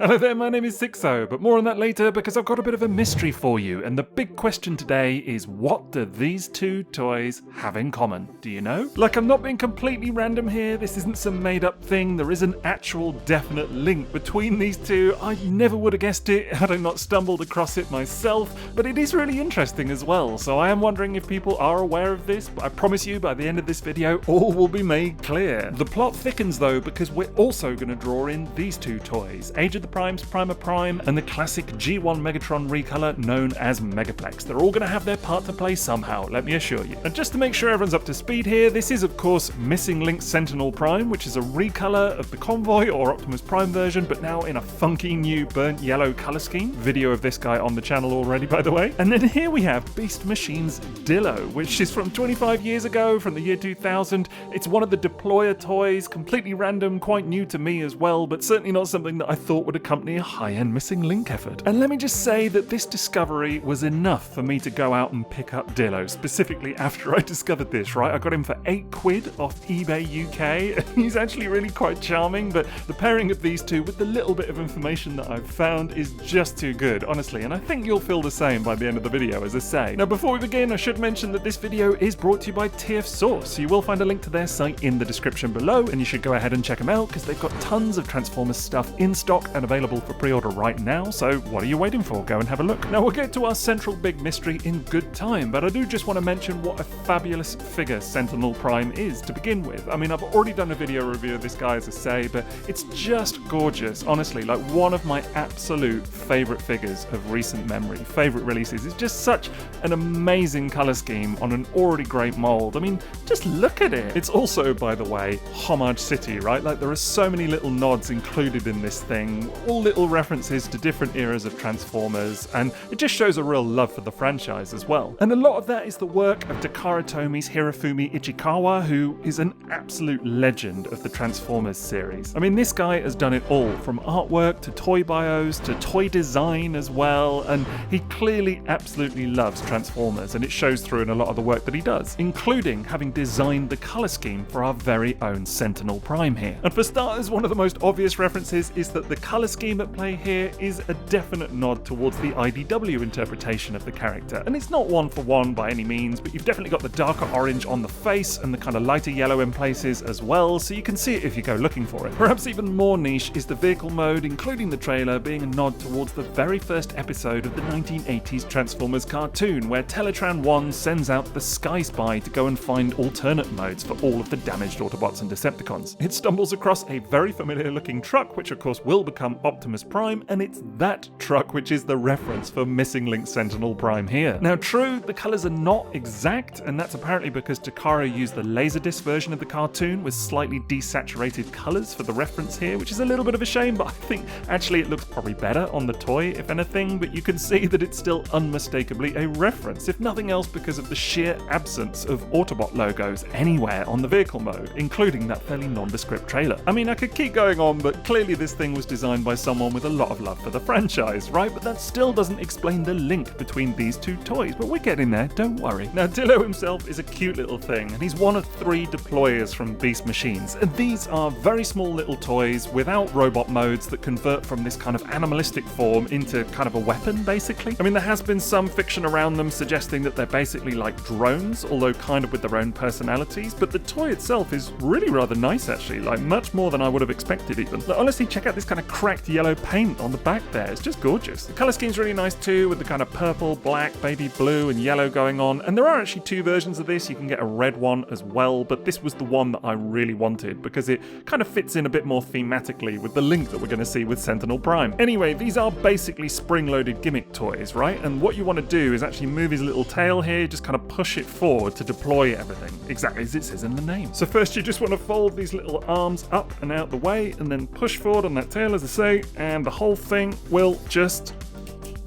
Hello there, my name is Sixo, but more on that later because I've got a bit of a mystery for you, and the big question today is what do these two toys have in common? Do you know? Like, I'm not being completely random here, this isn't some made up thing, there is an actual definite link between these two. I never would have guessed it had I not stumbled across it myself, but it is really interesting as well, so I am wondering if people are aware of this, but I promise you by the end of this video all will be made clear. The plot thickens though because we're also going to draw in these two toys, Age of the Primes, Primer Prime, and the classic G1 Megatron recolor known as Megaplex. They're all going to have their part to play somehow, let me assure you. And just to make sure everyone's up to speed here, this is of course Missing Link Sentinel Prime, which is a recolor of the Convoy or Optimus Prime version, but now in a funky new burnt yellow color scheme. Video of this guy on the channel already, by the way. And then here we have Beast Machine's Dillo, which is from 25 years ago, from the year 2000. It's one of the deployer toys, completely random, quite new to me as well, but certainly not something that I thought would accompany a high-end Missing Link effort. And let me just say that this discovery was enough for me to go out and pick up Dillo, specifically after I discovered this, right? I got him for £8 off eBay UK, and he's actually really quite charming, but the pairing of these two with the little bit of information that I've found is just too good, honestly, and I think you'll feel the same by the end of the video, as I say. Now, before we begin, I should mention that this video is brought to you by TF Source, so you will find a link to their site in the description below, and you should go ahead and check them out, because they've got tons of Transformers stuff in stock and available for pre-order right now, so what are you waiting for? Go and have a look. Now, we'll get to our central big mystery in good time, but I do just want to mention what a fabulous figure Sentinel Prime is to begin with. I mean, I've already done a video review of this guy, as I say, but it's just gorgeous, honestly, like one of my absolute favourite figures of recent memory, favourite releases. It's just such an amazing colour scheme on an already great mould. I mean, just look at it. It's also, by the way, Homage City, right? Like, there are so many little nods included in this thing, all little references to different eras of Transformers, and it just shows a real love for the franchise as well. And a lot of that is the work of Takara Tomi's Hirofumi Ichikawa, who is an absolute legend of the Transformers series. I mean, this guy has done it all, from artwork to toy bios to toy design as well, and he clearly absolutely loves Transformers, and it shows through in a lot of the work that he does, including having designed the colour scheme for our very own Sentinel Prime here. And for starters, one of the most obvious references is that the colour scheme at play here is a definite nod towards the IDW interpretation of the character. And it's not one for one by any means, but you've definitely got the darker orange on the face and the kind of lighter yellow in places as well, so you can see it if you go looking for it. Perhaps even more niche is the vehicle mode, including the trailer, being a nod towards the very first episode of the 1980s Transformers cartoon, where Teletran 1 sends out the Sky Spy to go and find alternate modes for all of the damaged Autobots and Decepticons. It stumbles across a very familiar looking truck, which of course will become Optimus Prime, and it's that truck which is the reference for Missing Link Sentinel Prime here. Now, true, the colours are not exact, and that's apparently because Takara used the Laserdisc version of the cartoon with slightly desaturated colours for the reference here, which is a little bit of a shame, but I think actually it looks probably better on the toy, if anything, but you can see that it's still unmistakably a reference, if nothing else because of the sheer absence of Autobot logos anywhere on the vehicle mode, including that fairly nondescript trailer. I mean, I could keep going on, but clearly this thing was designed by someone with a lot of love for the franchise, right? But that still doesn't explain the link between these two toys, but we're getting there, don't worry. Now, Dillo himself is a cute little thing, and he's one of 3 deployers from Beast Machines, and these are very small little toys without robot modes that convert from this kind of animalistic form into kind of a weapon, basically. I mean, there has been some fiction around them suggesting that they're basically like drones, although kind of with their own personalities, but the toy itself is really rather nice, actually, like much more than I would have expected even. Like, honestly, check out this kind of cracked yellow paint on the back there, it's just gorgeous. The colour scheme's really nice too, with the kind of purple, black, baby blue and yellow going on, and there are actually 2 versions of this. You can get a red one as well, but this was the one that I really wanted because it kind of fits in a bit more thematically with the link that we're going to see with Sentinel Prime. Anyway, these are basically spring-loaded gimmick toys, right? And what you want to do is actually move his little tail here, just kind of push it forward to deploy everything, exactly as it says in the name. So first you just want to fold these little arms up and out the way, and then push forward on that tail, as I say, and the whole thing will just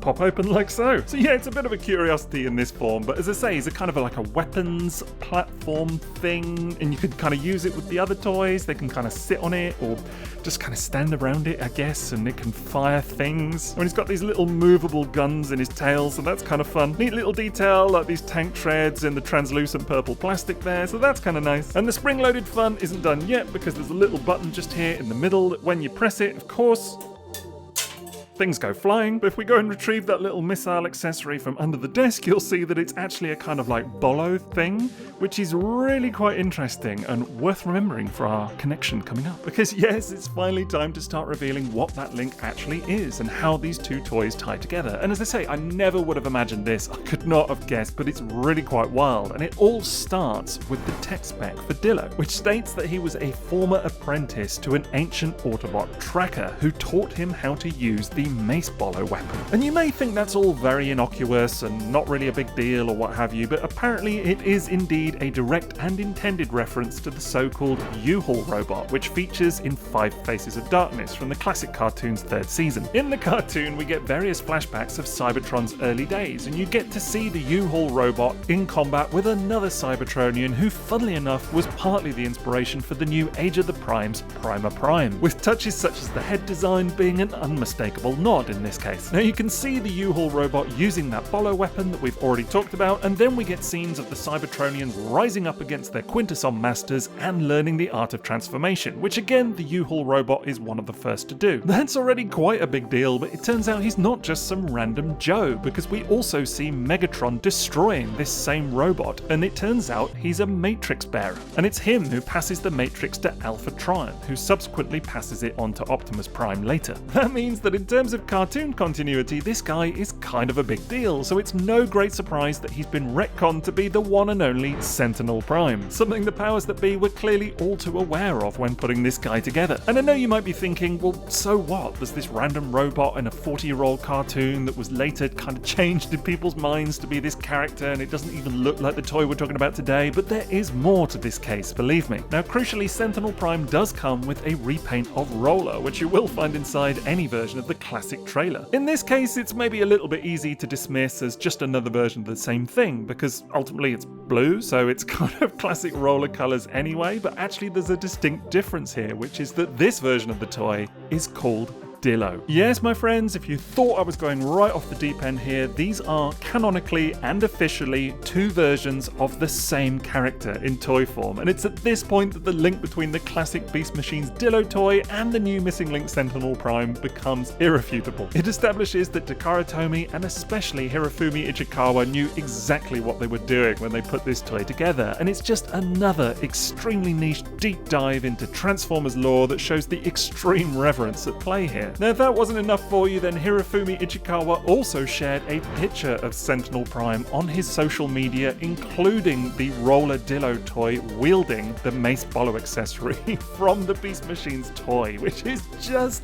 pop open like so. So yeah, it's a bit of a curiosity in this form, but as I say, it's a kind of like a weapons platform thing, and you could kind of use it with the other toys. They can kind of sit on it or just kind of stand around it, I guess, and it can fire things. I mean, he's got these little movable guns in his tail, so that's kind of fun. Neat little detail, like these tank treads in the translucent purple plastic there, so that's kind of nice. And the spring-loaded fun isn't done yet because there's a little button just here in the middle that when you press it, of course, things go flying. But if we go and retrieve that little missile accessory from under the desk, you'll see that it's actually a kind of like bolo thing, which is really quite interesting and worth remembering for our connection coming up. Because yes, it's finally time to start revealing what that link actually is and how these two toys tie together. And as I say, I never would have imagined this. I could not have guessed, but it's really quite wild. And it all starts with the tech spec for Dillo, which states that he was a former apprentice to an ancient Autobot tracker who taught him how to use the Mace Bolo weapon. And you may think that's all very innocuous and not really a big deal or what have you, but apparently it is indeed a direct and intended reference to the so-called U-Haul robot, which features in 5 Faces of Darkness from the classic cartoon's 3rd season. In the cartoon, we get various flashbacks of Cybertron's early days, and you get to see the U-Haul robot in combat with another Cybertronian who, funnily enough, was partly the inspiration for the new Age of the Primes Primer Prime, with touches such as the head design being an unmistakable nod in this case. Now you can see the U-Haul robot using that Bolo weapon that we've already talked about, and then we get scenes of the Cybertronians rising up against their Quintesson masters and learning the art of transformation, which again the U-Haul robot is one of the first to do. That's already quite a big deal, but it turns out he's not just some random Joe, because we also see Megatron destroying this same robot, and it turns out he's a Matrix bearer. And it's him who passes the Matrix to Alpha Trion, who subsequently passes it on to Optimus Prime later. That means that in terms of cartoon continuity, this guy is kind of a big deal, so it's no great surprise that he's been retconned to be the one and only Sentinel Prime, something the powers that be were clearly all too aware of when putting this guy together. And I know you might be thinking, well, so what? There's this random robot in a 40-year-old cartoon that was later kind of changed in people's minds to be this character, and it doesn't even look like the toy we're talking about today, but there is more to this case, believe me. Now, crucially, Sentinel Prime does come with a repaint of Roller, which you will find inside any version of the classic trailer. In this case, it's maybe a little bit easy to dismiss as just another version of the same thing, because ultimately it's blue, so it's kind of classic Roller colours anyway, but actually there's a distinct difference here, which is that this version of the toy is called Dillo. Yes, my friends, if you thought I was going right off the deep end here, these are canonically and officially 2 versions of the same character in toy form, and it's at this point that the link between the classic Beast Machine's Dillo toy and the new missing link Sentinel Prime becomes irrefutable. It establishes that Takara Tomy and especially Hirofumi Ichikawa knew exactly what they were doing when they put this toy together, and it's just another extremely niche deep dive into Transformers lore that shows the extreme reverence at play here. Now, if that wasn't enough for you, then Hirofumi Ichikawa also shared a picture of Sentinel Prime on his social media, including the Roller Dillo toy wielding the Mace Bolo accessory from the Beast Machine's toy, which is just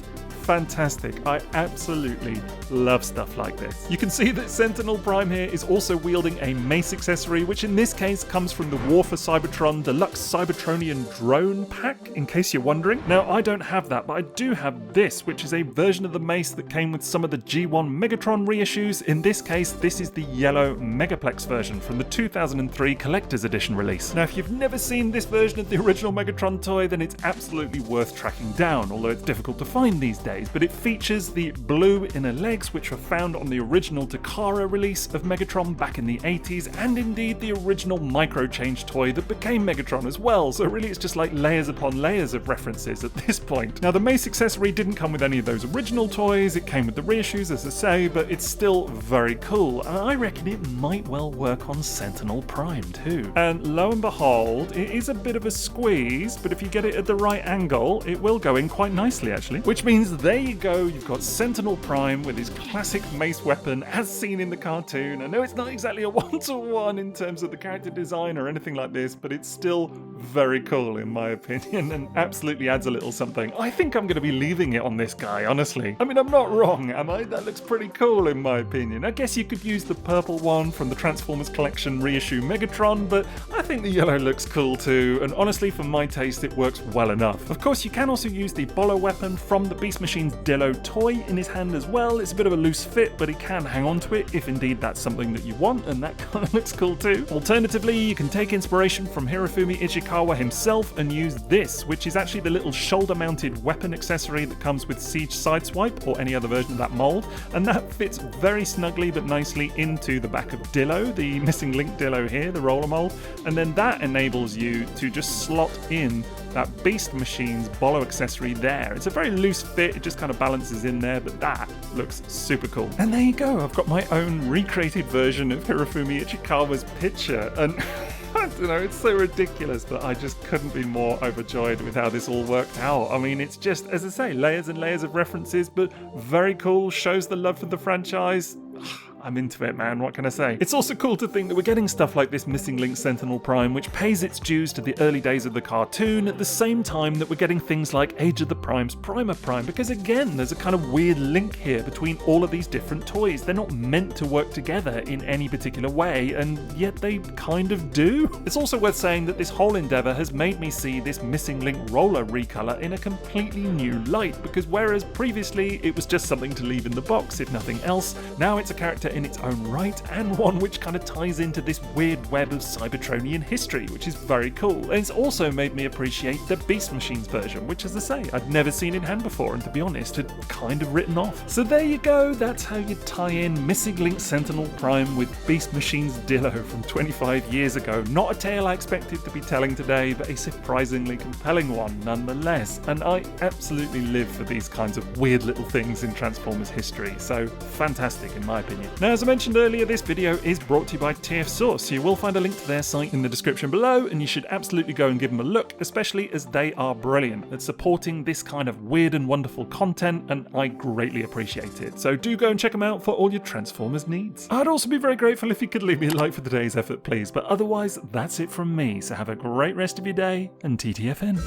fantastic. I absolutely love stuff like this. You can see that Sentinel Prime here is also wielding a mace accessory, which in this case comes from the War for Cybertron Deluxe Cybertronian Drone Pack, in case you're wondering. Now, I don't have that, but I do have this, which is a version of the mace that came with some of the G1 Megatron reissues. In this case, this is the yellow Megaplex version from the 2003 Collector's Edition release. Now, if you've never seen this version of the original Megatron toy, then it's absolutely worth tracking down, although it's difficult to find these days. But it features the blue inner legs, which were found on the original Takara release of Megatron back in the 80s, and indeed the original micro-change toy that became Megatron as well, so really it's just like layers upon layers of references at this point. Now, the mace accessory didn't come with any of those original toys, it came with the reissues, as I say, but it's still very cool, and I reckon it might well work on Sentinel Prime too. And lo and behold, it is a bit of a squeeze, but if you get it at the right angle, it will go in quite nicely actually, which means there you go, you've got Sentinel Prime with his classic mace weapon as seen in the cartoon. I know it's not exactly a one-to-one in terms of the character design or anything like this, but it's still very cool in my opinion and absolutely adds a little something. I think I'm going to be leaving it on this guy, honestly. I mean, I'm not wrong, am I? That looks pretty cool in my opinion. I guess you could use the purple one from the Transformers Collection reissue Megatron, but I think the yellow looks cool too, and honestly for my taste it works well enough. Of course, you can also use the Bolo weapon from the Beast Machine's Dillo toy in his hand as well. It's a bit of a loose fit, but he can hang on to it if indeed that's something that you want, and that kind of looks cool too. Alternatively, you can take inspiration from Hirofumi Ichikawa himself and use this, which is actually the little shoulder-mounted weapon accessory that comes with Siege Sideswipe or any other version of that mold, and that fits very snugly but nicely into the back of Dillo, the missing link Dillo here, the roller mold, and then that enables you to just slot in that Beast Machine's Bolo accessory there. It's a very loose fit, it just kind of balances in there, but that looks super cool. And there you go, I've got my own recreated version of Hirofumi Ichikawa's picture, and I don't know, it's so ridiculous, but I just couldn't be more overjoyed with how this all worked out. I mean, it's just, as I say, layers and layers of references, but very cool, shows the love for the franchise. I'm into it, man, what can I say? It's also cool to think that we're getting stuff like this Missing Link Sentinel Prime, which pays its dues to the early days of the cartoon, at the same time that we're getting things like Age of the Prime's Primer Prime, because again, there's a kind of weird link here between all of these different toys. They're not meant to work together in any particular way, and yet they kind of do. It's also worth saying that this whole endeavour has made me see this Missing Link roller recolor in a completely new light, because whereas previously it was just something to leave in the box, if nothing else, now it's a character in its own right, and one which kind of ties into this weird web of Cybertronian history, which is very cool. And it's also made me appreciate the Beast Machines version, which, as I say, I'd never seen in hand before, and to be honest, had kind of written off. So there you go, that's how you tie in Missing Link Sentinel Prime with Beast Machines Dillo from 25 years ago. Not a tale I expected to be telling today, but a surprisingly compelling one nonetheless. And I absolutely live for these kinds of weird little things in Transformers history, so fantastic in my opinion. Now, as I mentioned earlier, this video is brought to you by TF Source. You will find a link to their site in the description below, and you should absolutely go and give them a look, especially as they are brilliant at supporting this kind of weird and wonderful content, and I greatly appreciate it. So do go and check them out for all your Transformers needs. I'd also be very grateful if you could leave me a like for today's effort, please, but otherwise, that's it from me. So have a great rest of your day, and TTFN.